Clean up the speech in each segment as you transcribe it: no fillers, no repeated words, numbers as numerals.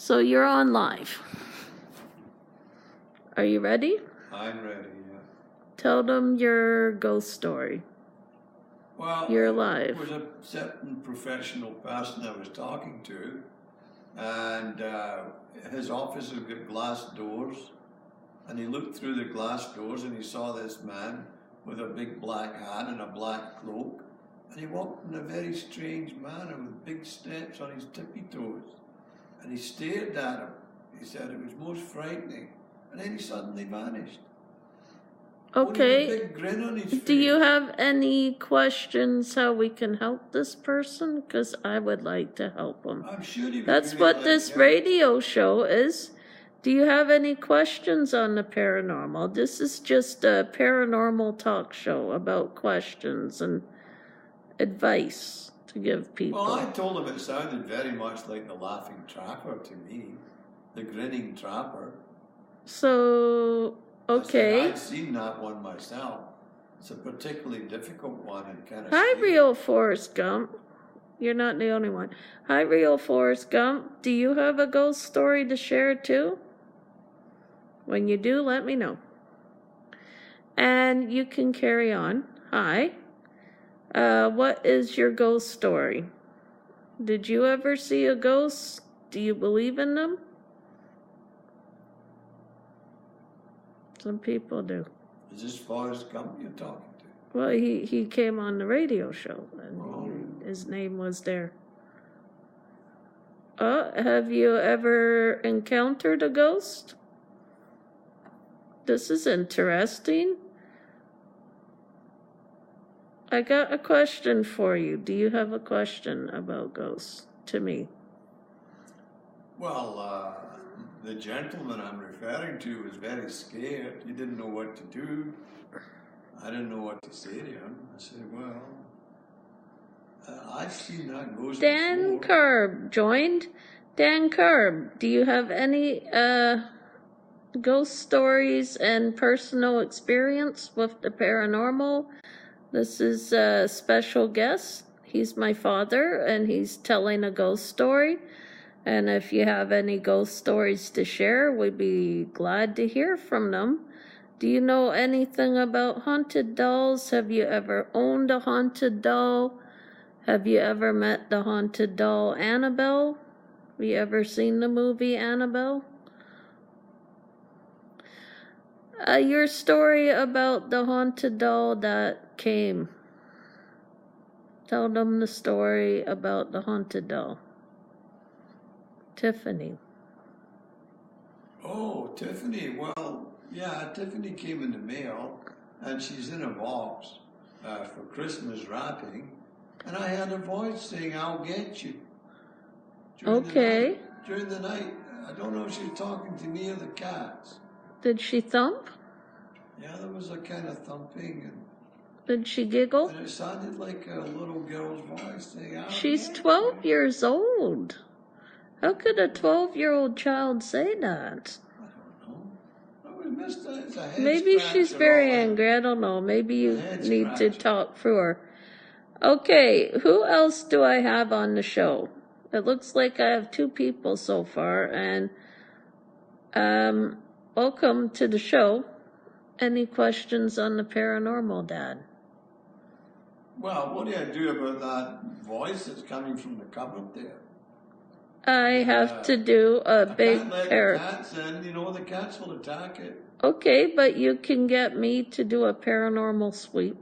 So you're on live. Are you ready? I'm ready, yeah. Tell them your ghost story. Well, you're live. It was a certain professional person I was talking to, and his office has got glass doors, and he looked through the glass doors and he saw this man with a big black hat and a black cloak, and he walked in a very strange manner with big steps on his tippy toes, and he stared at him. He said it was most frightening, and then he suddenly vanished. Okay. With a big grin on his face. Do you have any questions how we can help this person? Because I would like to help him. I'm sure he That's what this radio show is. Do you have any questions on the paranormal? This is just a paranormal talk show about questions and advice to give people. Well, I told him it sounded very much like the laughing trapper to me, the grinning trapper. So, okay. I'd seen that one myself. It's a particularly difficult one and kind of Hi, real Forrest Gump. You're not the only one. Hi, real Forrest Gump. Do you have a ghost story to share too? When you do, let me know. And you can carry on. Hi. What is your ghost story? Did you ever see a ghost? Do you believe in them? Some people do. Is this Forrest Gump you're talking to? Well, he came on the radio show, and his name was there. Have you ever encountered a ghost? This is interesting. I got a question for you. Do you have a question about ghosts to me? Well, the gentleman I'm referring to was very scared. He didn't know what to do. I didn't know what to say to him. I said, well, I've seen that ghost Dan before. Kerb joined. Dan Kerb, do you have any ghost stories and personal experience with the paranormal? This is a special guest. He's my father, and he's telling a ghost story. And if you have any ghost stories to share, we'd be glad to hear from them. Do you know anything about haunted dolls? Have you ever owned a haunted doll? Have you ever met the haunted doll Annabelle? Have you ever seen the movie Annabelle? Your story about the haunted doll that came. Tell them the story about the haunted doll. Tiffany. Oh, Tiffany. Well, yeah, Tiffany came in the mail, and she's in a box for Christmas wrapping, and I had a voice saying, "I'll get you." During the night. I don't know if she was talking to me or the cats. Did she thump? Yeah, there was a kind of thumping. And did she giggle? And it sounded like a little girl's voice saying, she's 12 years old. How could a 12-year-old child say that? I don't know. It's a head maybe she's very angry. I don't know. Maybe you need to talk through her. Okay, who else do I have on the show? It looks like I have 2 people so far, and welcome to the show. Any questions on the paranormal, Dad? Well, what do I do about that voice that's coming from the cupboard there? I have to do a big pair. The cats in, the cats will attack it. Okay, but you can get me to do a paranormal sweep,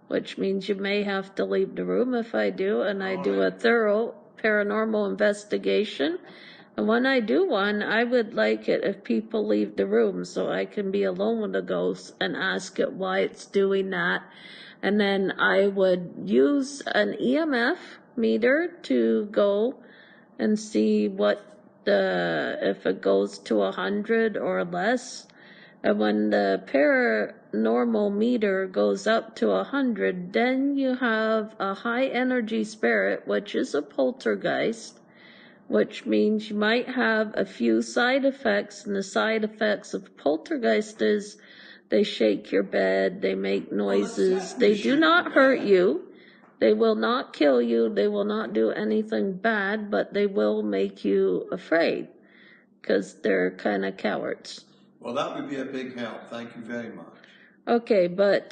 which means you may have to leave the room if I do, and I do a thorough paranormal investigation. And when I do one, I would like it if people leave the room so I can be alone with the ghost and ask it why it's doing that. And then I would use an EMF meter to go and see if it goes to 100 or less. And when the paranormal meter goes up to 100, then you have a high energy spirit, which is a poltergeist, which means you might have a few side effects. And the side effects of poltergeist is they shake your bed, they make noises, they do not hurt you. They will not kill you. They will not do anything bad, but they will make you afraid. because they're kind of cowards. Well, that would be a big help. Thank you very much. Okay, but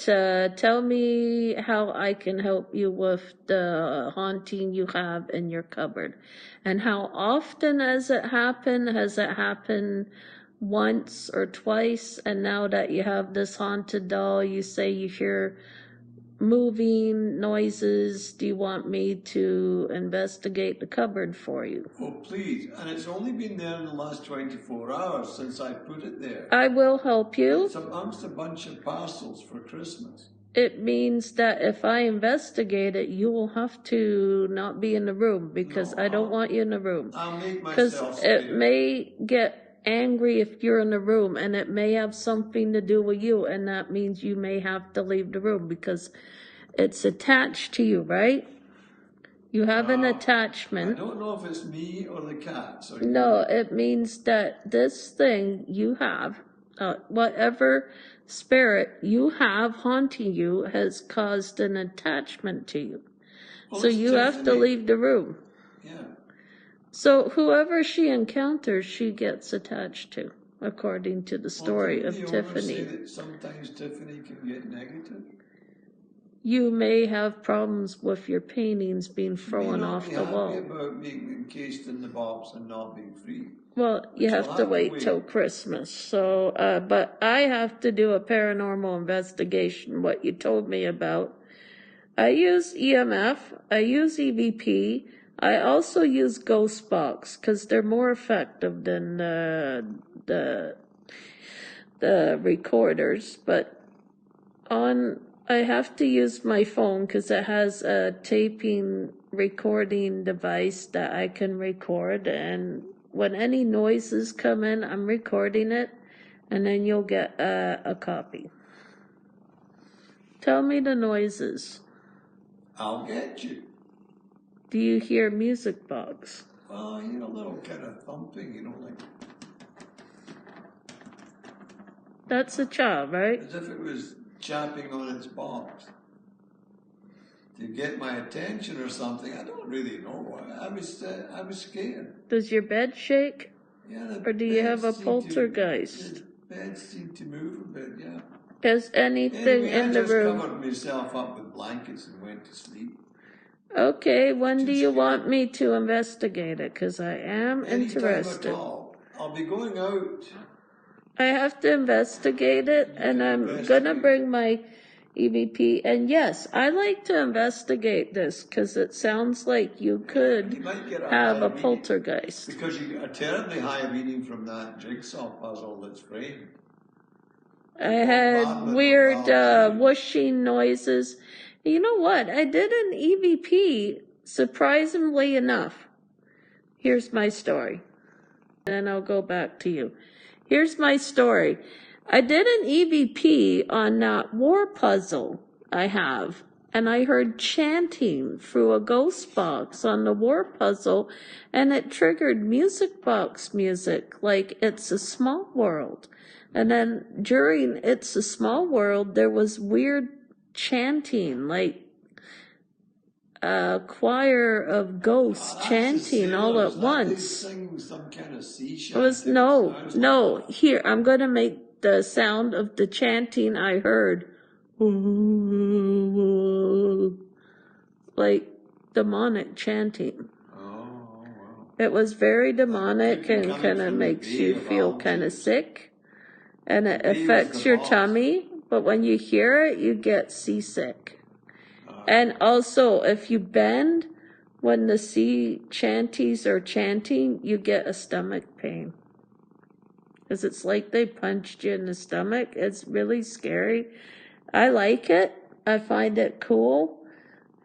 tell me how I can help you with the haunting you have in your cupboard. And how often has it happened? Has it happened once or twice? And now that you have this haunted doll, you say you hear moving noises. Do you want me to investigate the cupboard for you? Oh, please. And it's only been there in the last 24 hours since I put it there. I will help you. It's amongst a bunch of parcels for Christmas. It means that if I investigate it, you will have to not be in the room, because No, I don't want you in the room. I'll make Because myself it scared. may get angry if you're in the room, and it may have something to do with you, and that means you may have to leave the room because it's attached to you, right? You have an I attachment. don't know if it's me or the cat. So No, it means that this thing you have, whatever spirit you have haunting you, has caused an attachment to you. Well, So it's you have to Tiffany. leave the room. Yeah. So whoever she encounters, she gets attached to, according to the story Well, of didn't the owner Tiffany. say that sometimes Tiffany can get negative? You may have problems with your paintings being She may thrown not off be the happy wall. about being encased in the box and not being free. Well, you Which have will to wait till Christmas. So, but I have to do a paranormal investigation, what you told me about. I use EMF, I use EVP, I also use Ghost Box, because they're more effective than the recorders. But I have to use my phone because it has a taping recording device that I can record, and when any noises come in, I'm recording it, and then you'll get a copy. Tell me the noises. I'll get you. Do you hear music box? Well, you know, a little kind of thumping, you know, like That's a child, right? as if it was chapping on its box. To get my attention or something, I don't really know. I was scared. Does your bed shake? Yeah, Or do you have a poltergeist? The bed seemed to move a bit, yeah. Is anything Anyway, in I the just room? covered myself up with blankets and went to sleep. Okay, when do Too you scared. want me to investigate it? Because I am Anytime interested. at all. I'll be going out. I have to investigate it, and I'm gonna bring my EVP. And yes, I like to investigate this because it sounds like you could You might get have high a reading, poltergeist. because you get a terribly high reading from that jigsaw puzzle that's framed. I had weird whooshing noises. You know what? I did an EVP, surprisingly enough. Here's my story. And then I'll go back to you. Here's my story. I did an EVP on that war puzzle I have, and I heard chanting through a ghost box on the war puzzle, and it triggered music box music, like It's a Small World. And then during It's a Small World, there was weird chanting, like a choir of ghosts chanting all at once. It was no. Here, I'm gonna make the sound of the chanting I heard. Like demonic chanting. Oh, wow. It was very demonic and kind of makes you feel kind of sick. And it affects your tummy, but when you hear it, you get seasick. And also, if you bend when the sea chanties are chanting, you get a stomach pain. Because it's like they punched you in the stomach. It's really scary. I like it. I find it cool.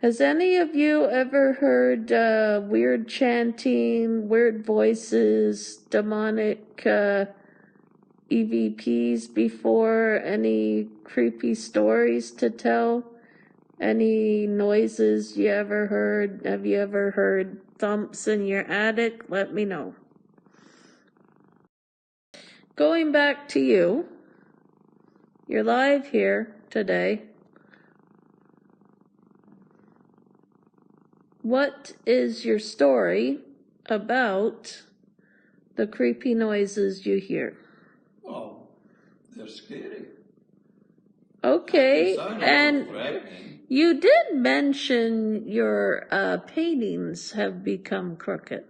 Has any of you ever heard weird chanting, weird voices, demonic EVPs before? Any creepy stories to tell? Any noises you ever heard? Have you ever heard thumps in your attic? Let me know. Going back to you. You're live here today. What is your story about The creepy noises you hear. Well, they're scary. Okay, They sound a and lot threatening. you did mention your paintings have become crooked.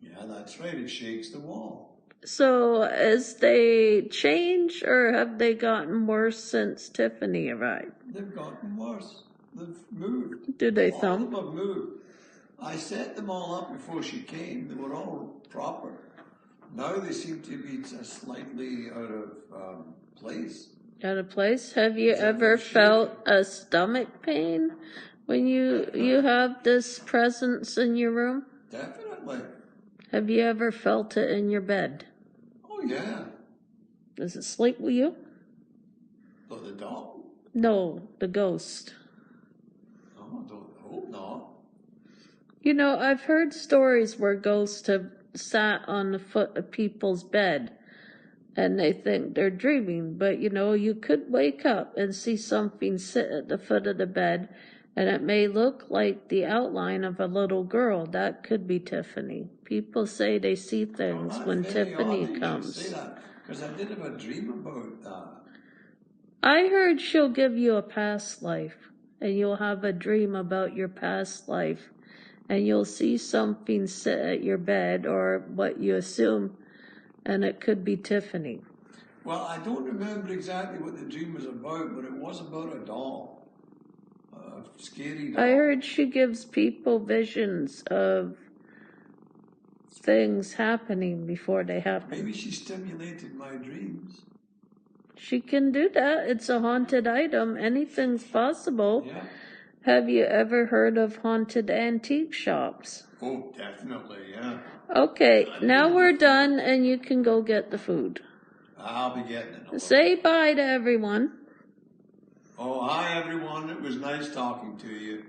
Yeah, that's right. It shakes the wall. So, as they change, or have they gotten worse since Tiffany arrived? They've gotten worse. They've moved. Do they All of thump? them have moved. I set them all up before she came. They were all proper. Now they seem to be just slightly out of place. Out of place? Have you As if ever they're felt shaking. a stomach pain when you have this presence in your room? Definitely. Have you ever felt it in your bed? Oh, yeah. Does it sleep with you? But the dog? No, the ghost. Oh, I don't hope not. You know, I've heard stories where ghosts have sat on the foot of people's bed and they think they're dreaming, but you know, you could wake up and see something sit at the foot of the bed and it may look like the outline of a little girl. That could be Tiffany. People say they see things That's when very Tiffany odd that you should say comes. that, because I did have a dream about that. I heard she'll give you a past life, and you'll have a dream about your past life, and you'll see something sit at your bed, or what you assume, and it could be Tiffany. Well, I don't remember exactly what the dream was about, but it was about a doll. A scary doll. I heard she gives people visions of things happening before they happen. Maybe she stimulated my dreams. She can do that. It's a haunted item. Anything's possible. Yeah. Have you ever heard of haunted antique shops? Oh, definitely, yeah. Okay, now we're done and you can go get the food. I'll be getting it. Say bye to everyone. Oh, hi everyone. It was nice talking to you.